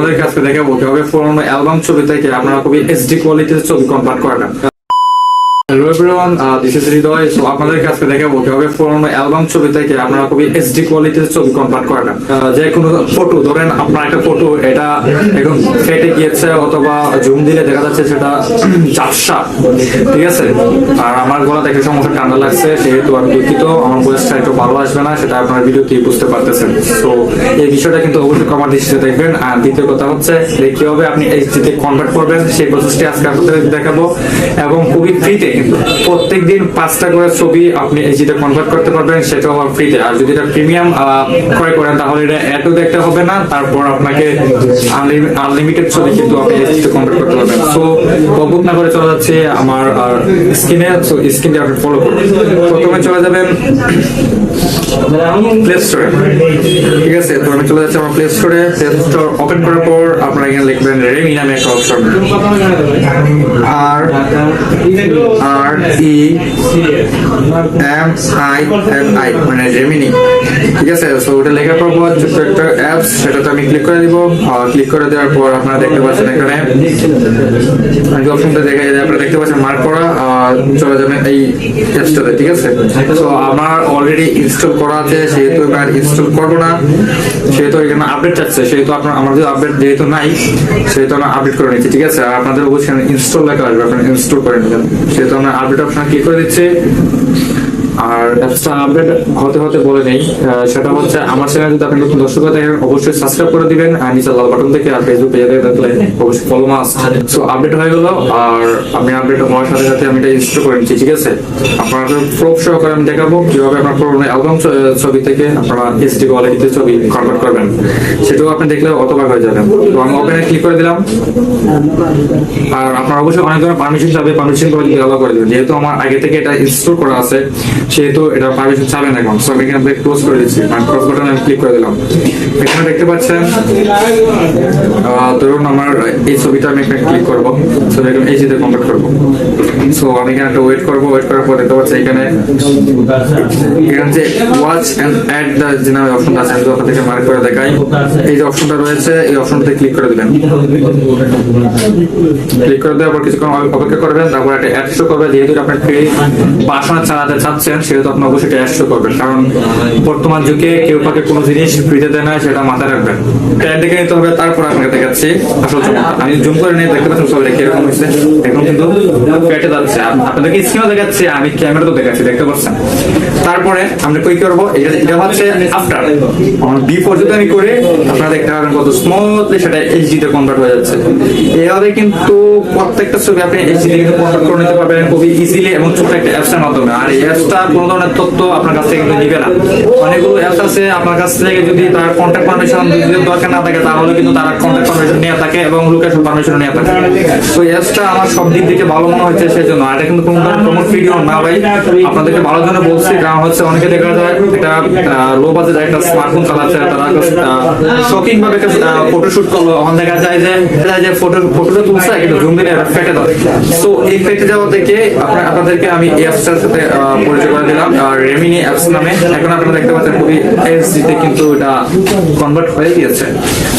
আপনাদের কাছে দেখাবো কিভাবে পুরোনো অ্যালবাম ছবি থেকে আপনারা খুবই এইচডি কোয়ালিটির ছবি কনভার্ট করেন। Hello everyone, this is Hriday. So আপনাদের কাছে দেখাবো কিভাবে পুরোনো অ্যালবাম ছবি থেকে আপনারা খুবই এইচডি কোয়ালিটির ছবি কনভার্ট করেন। যে কোনো ফটো ধরেন, আপনার একটা ফটো এটা এখন ফেটে গিয়েছে অথবা জুম দিলে দেখা যাচ্ছে সেটা ঝাপসা, ঠিক আছে। আর আমার গলা দেখে সমস্যা ঠান্ডা লাগছে, সেহেতু আমি দুঃখিত, আমার ভয়েসটা একটু ভালো আসবে না, সেটা আপনার ভিডিওতে বুঝতে পারতেছেন। তো এই বিষয়টা কিন্তু অবশ্যই কমার দৃষ্টিতে দেখবেন। আর দ্বিতীয় কথা হচ্ছে কিভাবে আপনি এইচডিতে কনভার্ট করবেন সেই প্রসেসটি আজকে আপনাদের দেখাবো, এবং খুবই ফ্রিতে। প্রত্যেকদিন 5টা করে ছবি আপনি এইচডিতে কনভার্ট করতে পারবেন, সেটাও ফ্রিতে। আর যদি এটা প্রিমিয়াম ক্রয় করেন তাহলে এটা এতও দেখতে হবে না, তারপর আপনাকে আনলিমিটেড ছবি কিন্তু আপনি এইচডিতে কনভার্ট করতে পারবেন। সো বকবক না করে চলে যাচ্ছে আমার স্ক্রিনে। সো স্ক্রিনটি আপনি ফলো করুন। প্রথমে চলে যাবেন প্লে স্টোরে, ঠিক আছে। তো আমি চলে যাচ্ছি আমার প্লে স্টোরে। প্লে স্টোর ওপেন করার পর আপনারা এখানে লিখবেন রেমি নামে একটা অপশন, REMINI, মানে রেমিনি, ঠিক আছে। সো ওটা লেখার পর ছোট্ট একটা অ্যাপস, সেটাতে আমি ক্লিক করে দিব। ক্লিক করে দেওয়ার পর আপনারা দেখতে পাচ্ছেন এখানে অপশনটা দেখে আপনারা দেখতে পাচ্ছেন মার্ক করা। চলে যাবেন এই অ্যাপসটাতে, ঠিক আছে। তো আমার অলরেডি ইনস্টল করা আছে, সেহেতু এবার ইনস্টল করবো না, সেহেতু এখানে আপডেট চাচ্ছে, সেহেতু আপনার আমার যদি আপডেট যেহেতু নাই সেহেতু আমরা আপডেট করে নিচ্ছি, ঠিক আছে। আর আপনাদের অবশ্যই ইনস্টল লেখা আসবে, আপনারা ইনস্টল করে নেবেন। সেহেতু আমরা আপডেট অপশন ক্লিক করে দিচ্ছি। আর অ্যাপসটা আপডেট হতে হতে বলে নেই, সেটা হচ্ছে আমার চ্যানেল যদি আপনি নতুন দর্শক হয়ে থাকেন অবশ্যই সাবস্ক্রাইব করে দিবেন, আর নিচে লাল বাটন থেকে, আর ফেসবুক পেজে থাকলে অবশ্যই ফলো মাস্ট। সো আপডেট হয়ে গেল, আর আমি আপডেট হওয়ার সাথে সাথে আমি এটা ইনস্টল করে নিচ্ছি, ঠিক আছে। আপনাদের প্রুফ সহকারে আমি দেখাবো কিভাবে আপনার পুরোনো অ্যালবাম ছবি থেকে আপনারা এইচডি কোয়ালিটিতে ছবি কনভার্ট করবেন, সেটাও আপনি দেখলে অতবাক হয়ে যাবেন। তো আমি ওপেনে ক্লিক করে দিলাম। আর আপনার অবশ্যই অনেক ধরনের পারমিশন চাবে, পারমিশন করে দিতে আলাদা করে দেবেন। যেহেতু আমার আগে থেকে এটা ইনস্টল করা আছে সেহেতু এটা পারমিশন চাবে না এখন। সো আমি এখানে ক্লোজ করে দিচ্ছি, মানে ক্লোজ বাটনে আমি ক্লিক করে দিলাম। এখানে দেখতে পাচ্ছেন ধরুন আমার এই ছবিটা আমি এখানে ক্লিক করবো, সো এখানে এইচডিতে কনভার্ট করবো। সো আমি এখানে একটা ওয়েট করবো, ওয়েট করার পর দেখতে পাচ্ছি এখানে যে ওয়াচ এন্ড অ্যাড দ্য যে নামে অপশনটা আছে, আমি ওখান থেকে মার্ক করে দেখাই। এই যে অপশনটা রয়েছে এই অপশনটাতে ক্লিক করে দিবেন। ক্লিক করে দেওয়ার পর কিছুক্ষণ অপেক্ষা করবেন, তারপর একটা অ্যাড শো করবে। যেহেতু আপনি ফ্রি বাসনা চালাতে চাচ্ছেন সেহেতু আপনি অবশ্যই অ্যাড শো করবেন, কারণ বর্তমান যুগে কেউ কাউকে কোনো জিনিস ফ্রিতে দেয় না, সেটা মাথায় রাখবেন। ট্যাগ দেখে নিতে হবে, তারপর আপনাকে দেখাচ্ছি আসল ছবিটা। আমি জুম করে নিয়ে দেখতে পাচ্ছেন ছবিটা কিরকম হয়েছে, এখন কিন্তু ফেটে যাচ্ছে। আপনাদেরকে স্ক্রিনও দেখাচ্ছি, আমি ক্যামেরাতেও দেখাচ্ছি, দেখতে পাচ্ছেন। তারপরে আমরা কি করবো, এটা হচ্ছে আফটার। বিফোর যদি আমি করি আপনারা দেখতে পাবেন কত স্মুথলি সেটা এইচডিতে কনভার্ট হয়ে যাচ্ছে। এভাবে কিন্তু প্রত্যেকটা ছবি আপনি এইচডিতে কিন্তু কনভার্ট করে নিতে পারবেন খুবই ইজিলি এবং ছোট একটা অ্যাপসের মাধ্যমে। আর এই অ্যাপসটা কোনো ধরনের তথ্য আপনার কাছ থেকে কিন্তু নিবে না। অনেকগুলো অ্যাপস আছে, আপনার কাছ থেকে যদি তার কন্ট্যাক্ট পারমিশন দরকার না থাকে তাহলে কিন্তু তারা কন্ট্যাক্ট পারমিশন নিয়ে থাকে এবং লোকেশন পারমিশন নিয়ে থাকে। তো এই অ্যাপসটা আমার সব দিক থেকে ভালো মনে হচ্ছে, সেজন্য। আর এটা কিন্তু কোনো ধরনের প্রমোট ভিডিও না ভাই, আপনাদেরকে ভালো জন্য বলছি। কারণ হচ্ছে অনেকে দেখা যায় এটা লো বাজেট একটা স্মার্টফোন চালাচ্ছে, তারা শকিং ভাবে ফটোশুট করলো, তখন দেখা যায় যে ফটোটা তুলছে কিন্তু জুম দিলে ফেটে যাবে। তো এই ফেটে যাওয়া থেকে আপনাদেরকে আমি এই অ্যাপসটার সাথে পরিচয় করে দিলাম, রেমিনি অ্যাপস নামে। এখন আপনারা দেখতে পাচ্ছেন খুবই এইচডিতে কিন্তু এটা কনভার্ট হয়ে গিয়েছে।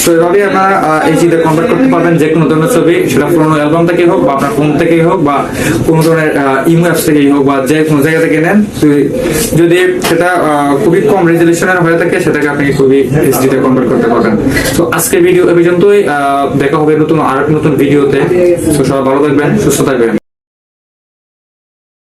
তো এভাবে আপনারা এইচডিতে কনভার্ট করতে পারবেন যে কোনো ধরনের ছবি, সেটা পুরোনো অ্যালবাম থেকেই হোক বা আপনার ফোন থেকেই হোক বা কোনো ধরনের ইমো অ্যাপস থেকেই হোক বা যে কোনো জায়গা থেকে নেন। যদি সেটা খুবই কম রেজলিউশনের হয়ে থাকে সেটাকে আপনি খুবই এইচডিতে কনভার্ট করতে পারবেন। তো আজকে ভিডিও এ পর্যন্তই, দেখা হবে নতুন আর নতুন ভিডিওতে। তো সবাই ভালো থাকবেন, সুস্থ থাকবেন।